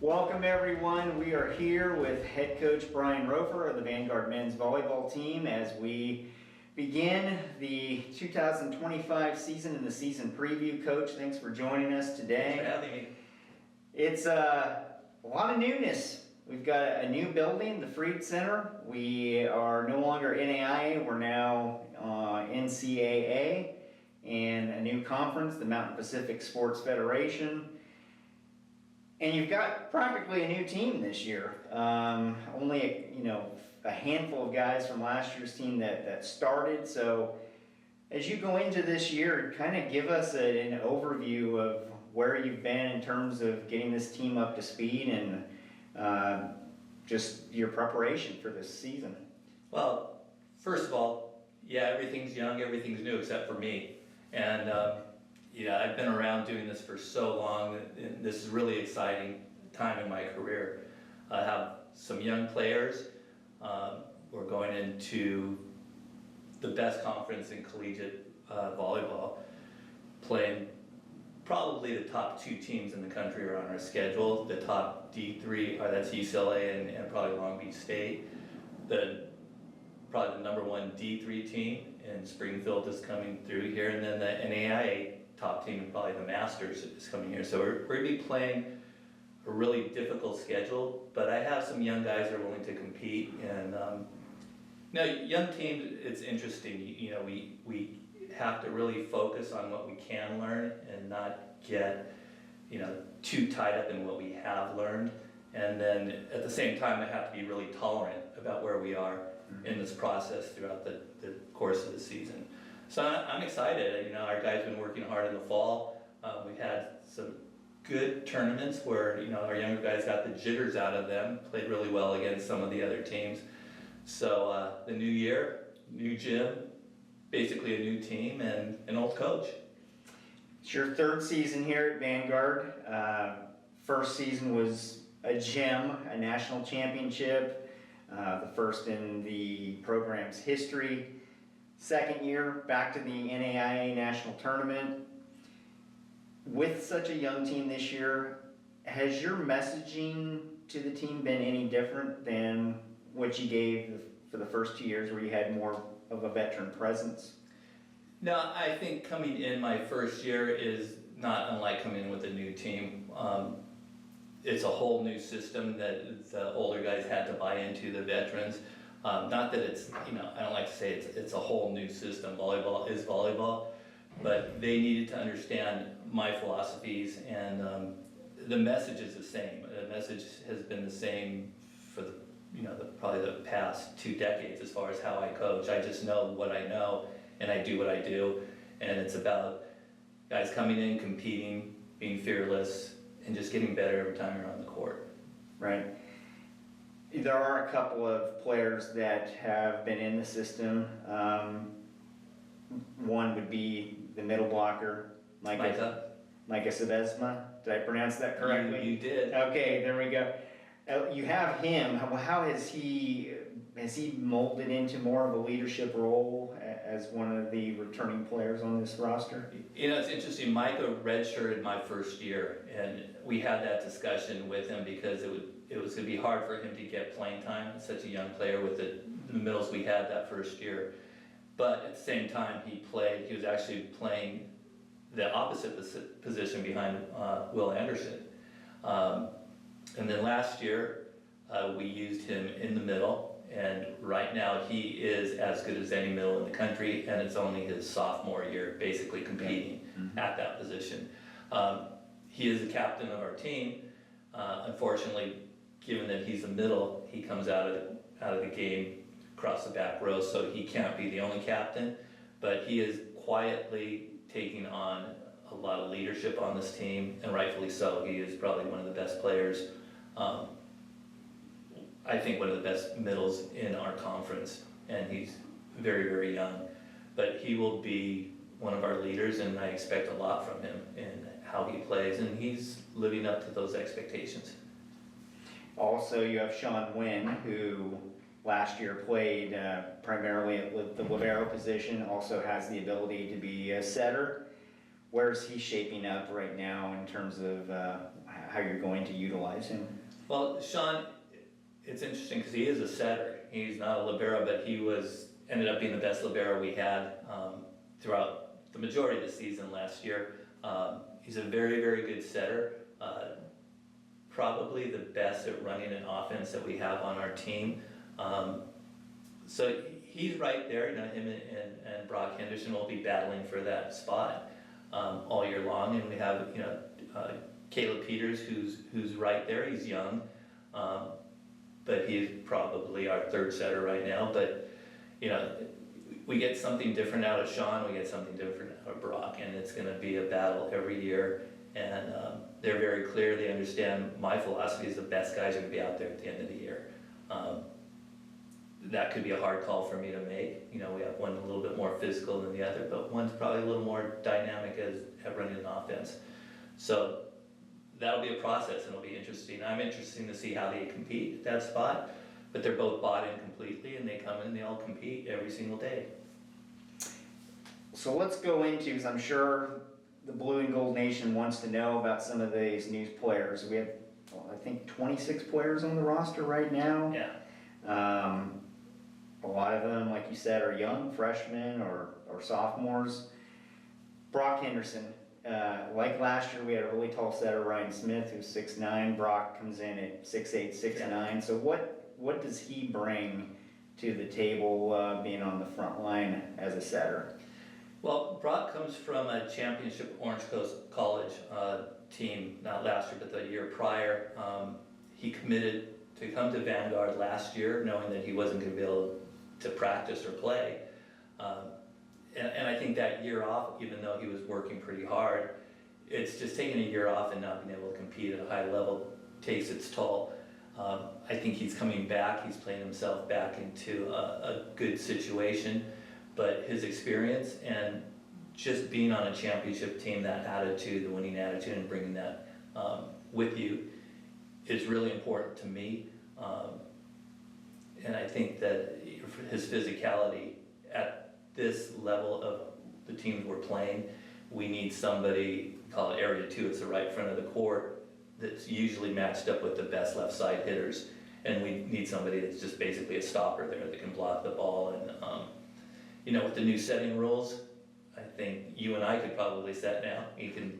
Welcome everyone. We are here with head coach Brian Rofer of the Vanguard men's volleyball team as we begin the 2025 season and the season preview. Coach, thanks for joining us today. Thanks for having me. It's a lot of newness. We've got a new building, the Freed Center. We are no longer NAIA, we're now NCAA, and a new conference, the Mountain Pacific Sports Federation. And you've got practically a new team this year. Only a handful of guys from last year's team that started. So as you go into this year, kind of give us an overview of where you've been in terms of getting this team up to speed and just your preparation for this season. Well, first of all, yeah, everything's young, everything's new except for me. And I've been around doing this for so long, and this is a really exciting time in my career. I have some young players. We're going into the best conference in collegiate volleyball, playing probably the top two teams in the country are on our schedule. The top D3, that's UCLA and probably Long Beach State. Probably the number one D3 team in Springfield is coming through here, and then the NAIA top team, probably the Masters, is coming here. So we're going to be playing a really difficult schedule, but I have some young guys that are willing to compete. And young teams, it's interesting. We have to really focus on what we can learn and not get too tied up in what we have learned. And then at the same time, I have to be really tolerant about where we are in this process throughout the course of the season. So I'm excited. Our guys have been working hard in the fall. We've had some good tournaments where our younger guys got the jitters out of them, played really well against some of the other teams. So the new year, new gym, basically a new team and an old coach. It's your third season here at Vanguard. First season was a gem, a national championship, the first in the program's history. Second year, back to the NAIA National Tournament. With such a young team this year, has your messaging to the team been any different than what you gave for the first 2 years where you had more of a veteran presence? No, I think coming in my first year is not unlike coming in with a new team. It's a whole new system that the older guys had to buy into, the veterans. Not that it's, I don't like to say it's a whole new system. Volleyball is volleyball, but they needed to understand my philosophies, and the message is the same. The message has been the same for probably the past 2 decades as far as how I coach. I just know what I know, and I do what I do, and it's about guys coming in, competing, being fearless, and just getting better every time you're on the court. Right. There are a couple of players that have been in the system. One would be the middle blocker, Micah Sebesma. Did I pronounce that correctly? You did. Okay, there we go. You have him. How has he molded into more of a leadership role as one of the returning players on this roster? It's interesting. Micah redshirted my first year, and we had that discussion with him because it was going to be hard for him to get playing time. Such a young player with the middles we had that first year. But at the same time, he was actually playing the opposite position behind Will Anderson. And then last year, we used him in the middle. And right now, he is as good as any middle in the country, and it's only his sophomore year basically competing at that position. He is the captain of our team. Unfortunately, given that he's a middle, he comes out of the game across the back row, so he can't be the only captain. But he is quietly taking on a lot of leadership on this team, and rightfully so. He is probably one of the best players. I think one of the best middles in our conference, and he's very, very young. But he will be one of our leaders, and I expect a lot from him in how he plays, and he's living up to those expectations. Also, you have Sean Wynn, who last year played primarily at the libero position, also has the ability to be a setter. Where's he shaping up right now in terms of how you're going to utilize him. Well, Sean, it's interesting because he is a setter. He's not a libero, but he ended up being the best libero we had throughout the majority of the season last year. He's a very, very good setter. Probably the best at running an offense that we have on our team. So he's right there. You know, him and Brock Henderson will be battling for that spot all year long. And we have, you know, Caleb Peters, who's right there. He's young, but he's probably our third setter right now. But you know, we get something different out of Sean. We get something different out of Brock, and it's going to be a battle every year. And they're very clear. They understand my philosophy is the best guys are going to be out there at the end of the year. That could be a hard call for me to make. You know, we have one a little bit more physical than the other, but one's probably a little more dynamic at running an offense. So that'll be a process, and it'll be interesting. I'm interested to see how they compete at that spot, but they're both bought in completely, and they come in and they all compete every single day. So let's go into, because I'm sure the Blue and Gold Nation wants to know about some of these new players. We have, I think, 26 players on the roster right now. Yeah. A lot of them, like you said, are young freshmen or sophomores. Brock Henderson, like last year, we had a really tall setter, Ryan Smith, who's 6'9". Brock comes in at 6'8", 6'9". Yeah. So what does he bring to the table, being on the front line as a setter? Well, Brock comes from a championship Orange Coast College team, not last year, but the year prior. He committed to come to Vanguard last year, knowing that he wasn't going to be able to practice or play. And I think that year off, even though he was working pretty hard, it's just taking a year off and not being able to compete at a high level takes its toll. I think he's coming back, he's playing himself back into a good situation, but his experience and just being on a championship team, that attitude, the winning attitude, and bringing that with you is really important to me. And I think that his physicality at this level of the teams we're playing, we need somebody, call it area 2, it's the right front of the court, that's usually matched up with the best left side hitters. And we need somebody that's just basically a stopper there that can block the ball. And you know, with the new setting rules, I think you and I could probably set now.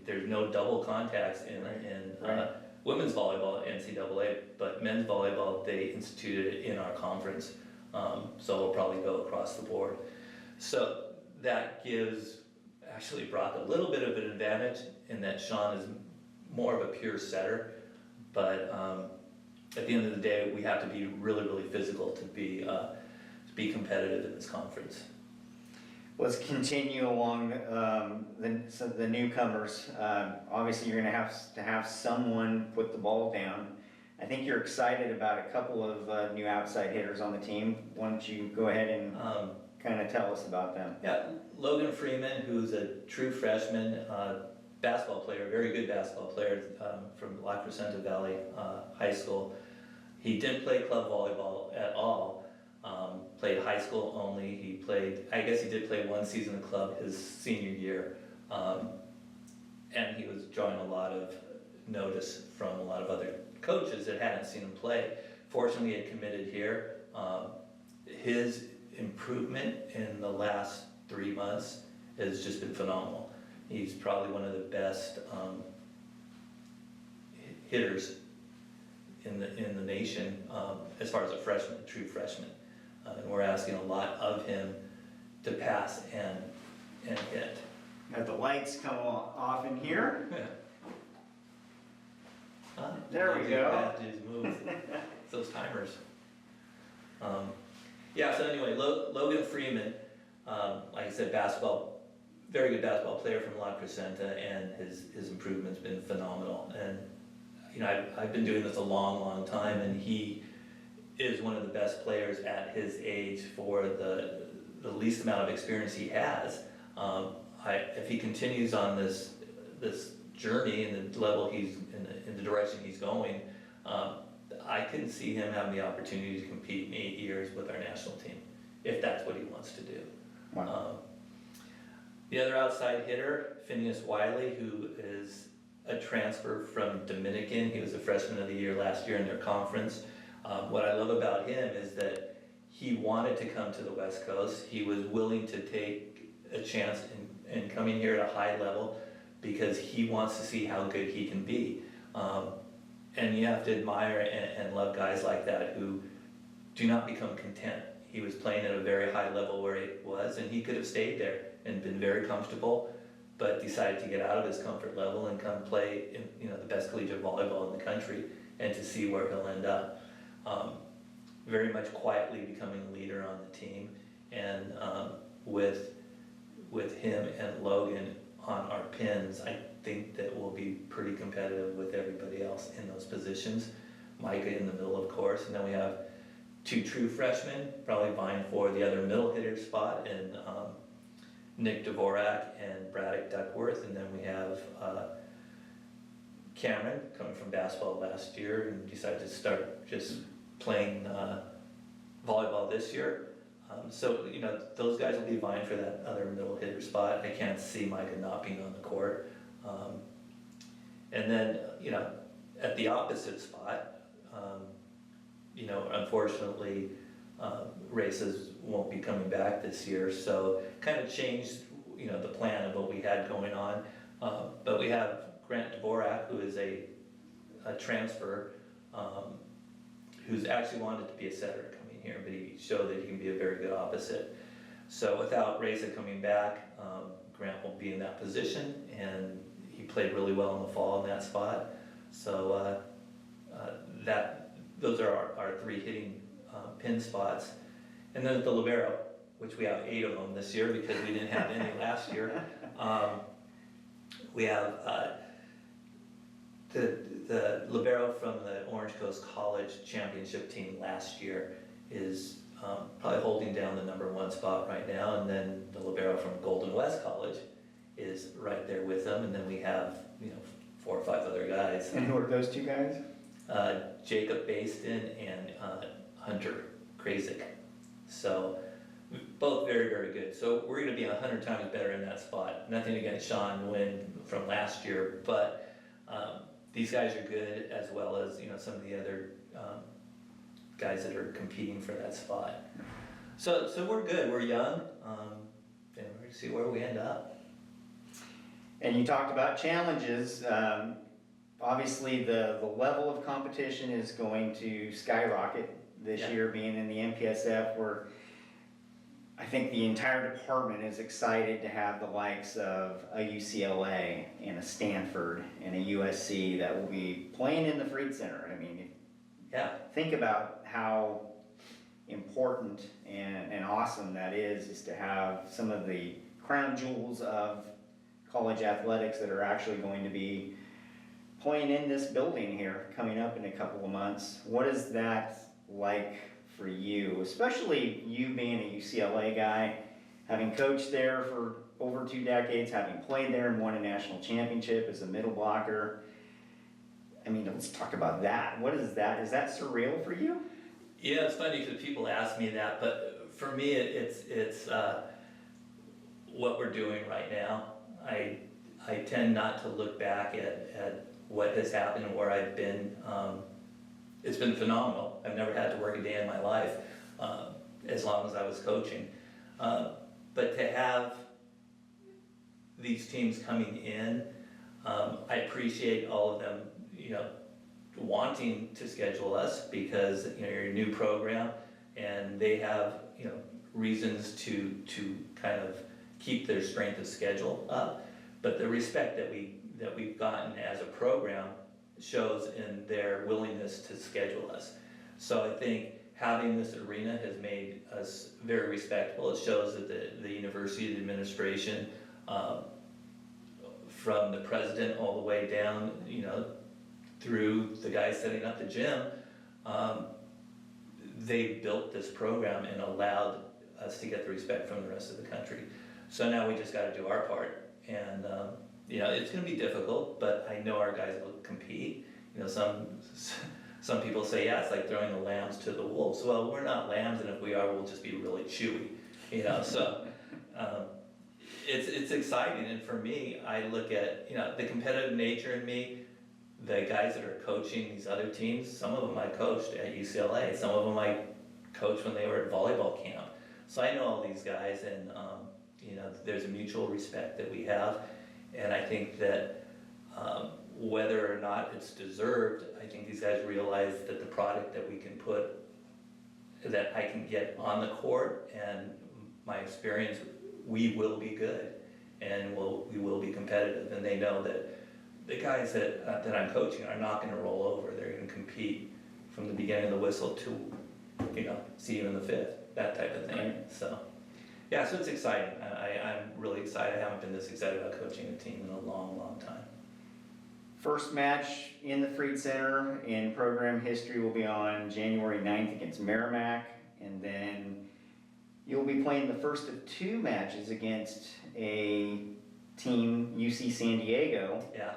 There's no double contacts in women's volleyball at NCAA, but men's volleyball, they instituted it in our conference. So it'll probably go across the board. So that gives actually Brock a little bit of an advantage in that Sean is more of a pure setter. But at the end of the day, we have to be really, really physical to be competitive in this conference. Let's continue along the newcomers. Obviously, you're going to have someone put the ball down. I think you're excited about a couple of new outside hitters on the team. Why don't you go ahead and kind of tell us about them? Yeah, Logan Freeman, who's a true freshman basketball player, very good basketball player from La Crescenta Valley High School. He didn't play club volleyball at all. Played high school only. I guess he did play one season of club his senior year. And he was drawing a lot of notice from a lot of other coaches that hadn't seen him play. Fortunately, he had committed here. His improvement in the last 3 months has just been phenomenal. He's probably one of the best hitters in the nation as far as a freshman, a true freshman. And we're asking a lot of him to pass and hit. Got the lights come off in here. There we go. Move. It's those timers. Yeah, so anyway, Logan Freeman, like I said, very good basketball player from La Crescenta, and his improvement's been phenomenal. And you know, I've been doing this a long, long time, and he is one of the best players at his age for the least amount of experience he has. If he continues on this journey and the level he's in the direction he's going, I can see him having the opportunity to compete in 8 years with our national team, if that's what he wants to do. Wow. The other outside hitter, Phineas Wiley, who is a transfer from Dominican. He was a freshman of the year last year in their conference. What I love about him is that he wanted to come to the West Coast. He was willing to take a chance in coming here at a high level because he wants to see how good he can be. And you have to admire and love guys like that who do not become content. He was playing at a very high level where he was, and he could have stayed there and been very comfortable, but decided to get out of his comfort level and come play in, you know, the best collegiate volleyball in the country, and to see where he'll end up. Very much quietly becoming a leader on the team, and with him and Logan on our pins, I think that we'll be pretty competitive with everybody else in those positions. Micah in the middle, of course, and then we have 2 true freshmen, probably vying for the other middle hitter spot, and Nick Dvorak and Braddock Duckworth, and then we have Cameron coming from basketball last year and decided to start just playing volleyball this year. So, you know, those guys will be vying for that other middle hitter spot. I can't see Micah not being on the court. And then, you know, at the opposite spot, you know, unfortunately, races won't be coming back this year, so kind of changed, you know, the plan of what we had going on. But we have Grant Dvorak, who is a transfer, who's actually wanted to be a setter coming here, but he showed that he can be a very good opposite. So without Reza coming back, Grant will be in that position, and he played really well in the fall in that spot. So those are our 3 hitting pin spots. And then the libero, which we have 8 of them this year because we didn't have any last year. We have the libero from the Orange Coast College championship team last year is probably holding down the #1 spot right now, and then the libero from Golden West College is right there with them, and then we have, you know, 4 or 5 other guys. And who are those 2 guys? Jacob Baston and Hunter Krazik. So both very, very good. So we're going to be 100 times better in that spot. Nothing against Sean Nguyen from last year, but these guys are good, as well as, you know, some of the other guys that are competing for that spot. So we're good. We're young, and we're going to see where we end up. And you talked about challenges. Obviously, the level of competition is going to skyrocket this year, being in the MPSF, where I think the entire department is excited to have the likes of a UCLA and a Stanford and a USC that will be playing in the Freed Center. I mean, think about how important and awesome that is to have some of the crown jewels of college athletics that are actually going to be playing in this building here coming up in a couple of months. What is that like for you, especially you being a UCLA guy, having coached there for over 2 decades, having played there and won a national championship as a middle blocker? I mean, let's talk about that. What is that? Is that surreal for you? Yeah, it's funny because people ask me that, but for me, it's what we're doing right now. I tend not to look back at what has happened and where I've been. It's been phenomenal. I've never had to work a day in my life as long as I was coaching. But to have these teams coming in, I appreciate all of them, you know, wanting to schedule us because, you know, you're a new program and they have, you know, reasons to kind of keep their strength of schedule up. But the respect that we've gotten as a program shows in their willingness to schedule us. So I think having this arena has made us very respectable. It shows that the university, the administration, from the president all the way down, you know, through the guys setting up the gym, they built this program and allowed us to get the respect from the rest of the country. So now we just got to do our part, and you know, it's going to be difficult, but I know our guys will compete. You know, some people say, yeah, it's like throwing the lambs to the wolves. Well, we're not lambs, and if we are, we'll just be really chewy. You know, so it's exciting, and for me, I look at, the competitive nature in me, the guys that are coaching these other teams, some of them I coached at UCLA, some of them I coached when they were at volleyball camp. So I know all these guys, and, there's a mutual respect that we have, and I think that, whether or not it's deserved, I think these guys realize that the product that we can put, that I can get on the court, and my experience, we will be good, and we will be competitive, and they know that the guys that I'm coaching are not gonna roll over. They're gonna compete from the beginning of the whistle to, see you in the fifth, that type of thing. Right. So, yeah, so it's exciting. I'm really excited. I haven't been this excited about coaching a team in a long, long time. First match in the Freed Center in program history will be on January 9th against Merrimack, and then you'll be playing the first of 2 matches against a team, UC San Diego. Yeah.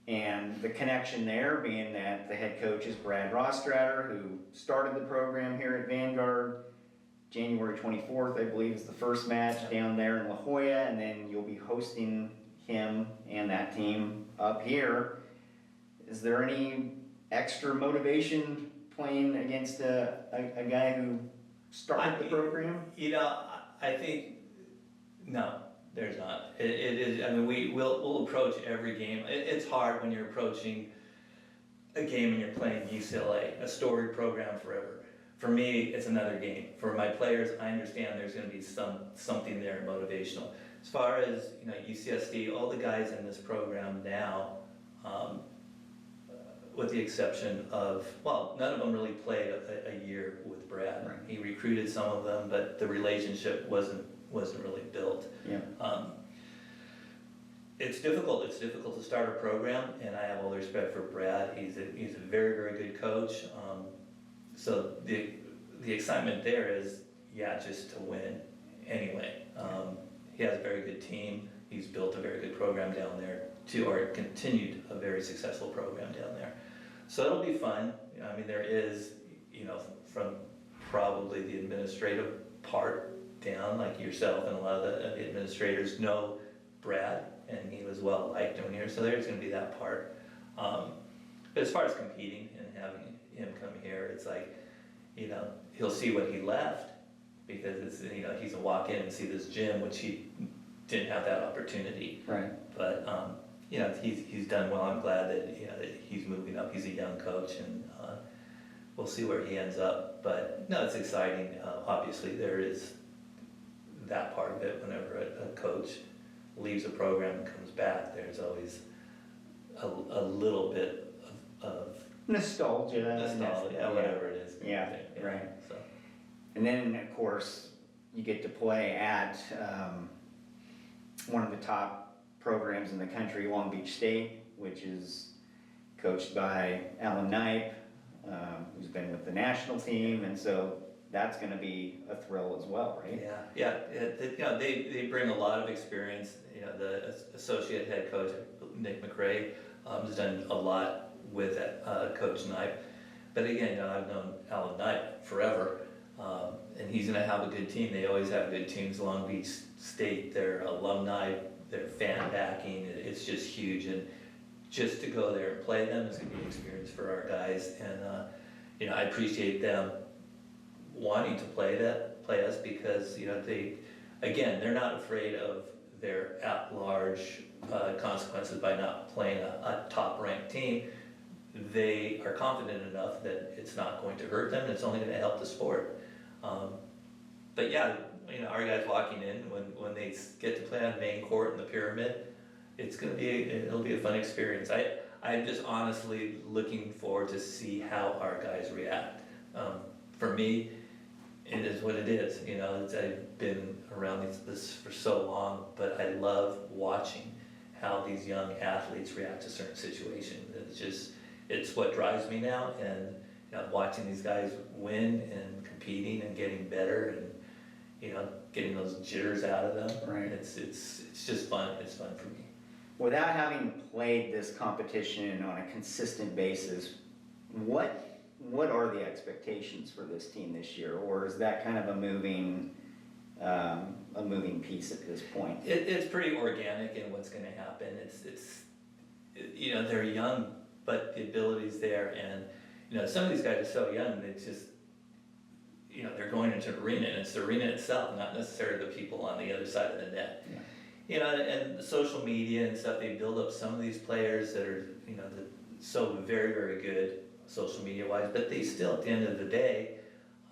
And the connection there being that the head coach is Brad Rostratter, who started the program here at Vanguard. January 24th, I believe, is the first match down there in La Jolla, and then you'll be hosting him and that team up here. Is there any extra motivation playing against a guy who started the program? I think, no, there's not. It is, I mean, we'll approach every game. It's hard when you're approaching a game and you're playing UCLA, a storied program forever. For me, it's another game. For my players, I understand there's gonna be something there motivational. As far as, UCSD, all the guys in this program now, with the exception of, none of them really played a year with Brad. Right. He recruited some of them, but the relationship wasn't really built. Yeah. It's difficult to start a program, and I have all the respect for Brad. He's a very, very good coach. So the excitement there is, just to win anyway. He has a very good team. He's built a very good program down there or continued a very successful program down there. So it'll be fun. I mean, there is, from probably the administrative part down, like yourself and a lot of the administrators know Brad, and he was well liked down here, so there's gonna be that part. But as far as competing and having him come here, it's like, he'll see what he left, because it's, he's a walk in and see this gym, which he didn't have that opportunity. Right. But, he's done well. I'm glad that, that he's moving up. He's a young coach, and we'll see where he ends up. But no, it's exciting. Obviously, there is that part of it. Whenever a coach leaves a program and comes back, there's always a little bit of Nostalgia, whatever it is. Yeah, right. So. And then, of course, you get to play at one of the top programs in the country, Long Beach State, which is coached by Alan Knipe, who's been with the national team, and so that's going to be a thrill as well, right? They bring a lot of experience. The associate head coach, Nick McRae, has done a lot with Coach Knipe. But again, I've known Alan Knipe forever, and he's going to have a good team. They always have good teams. Long Beach State, their alumni, their fan backing, it's just huge. And just to go there and play them is going to be an experience for our guys. And I appreciate them wanting to play us, because they're not afraid of their at-large consequences by not playing a top-ranked team. They are confident enough that it's not going to hurt them, and it's only going to help the sport. But our guys walking in, when they get to play on the main court in the pyramid, it'll be a fun experience. I'm just honestly looking forward to see how our guys react. For me, it is what it is. I've been around this for so long, but I love watching how these young athletes react to certain situations. It's what drives me now, and watching these guys win and competing and getting better, and getting those jitters out of them. Right. It's just fun. It's fun for me. Without having played this competition on a consistent basis, what are the expectations for this team this year, or is that kind of a moving a moving piece at this point. It's pretty organic in what's gonna happen. You know, they're young, but the ability's there, and, you know, some of these guys are so young, they just, you know, they're going into an arena, and it's the arena itself, not necessarily the people on the other side of the net. Yeah. You know, and social media and stuff, they build up some of these players that are, you know, so very, very good social media wise, but they still, at the end of the day,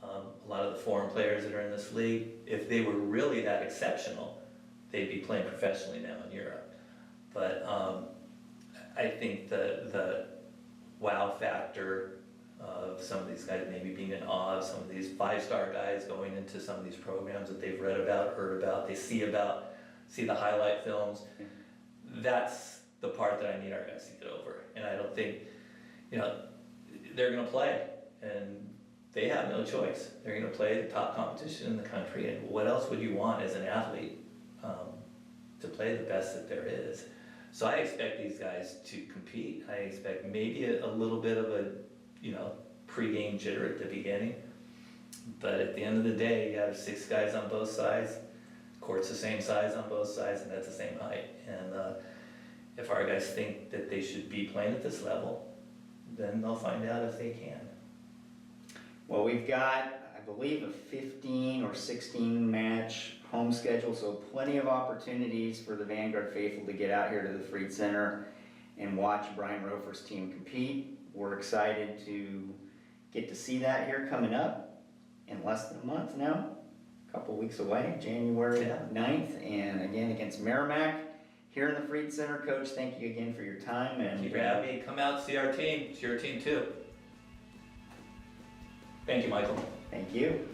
a lot of the foreign players that are in this league, if they were really that exceptional, they'd be playing professionally now in Europe. But I think the wow factor of some of these guys maybe being in awe of some of these 5-star guys going into some of these programs that they've read about, heard about, they see the highlight films. That's the part that I need our guys to get over. And I don't think, you know, they're gonna play, and they have no choice. They're gonna play the top competition in the country, and what else would you want as an athlete to play the best that there is? So I expect these guys to compete. I expect maybe a little bit of a, you know, pre-game jitter at the beginning, but at the end of the day, you have 6 guys on both sides, court's the same size on both sides, and that's the same height. And if our guys think that they should be playing at this level, then they'll find out if they can. Well, we've got, I believe, a 15 or 16 match home schedule, so plenty of opportunities for the Vanguard faithful to get out here to the Freed Center and watch Brian Rofer's team compete. We're excited to get to see that here coming up in less than a month now, a couple weeks away, January 9th, and again against Merrimack here in the Freed Center. Coach, thank you again for your time. And Thank you for having me. Come out and see our team. It's your team too. Thank you, Michael. Thank you.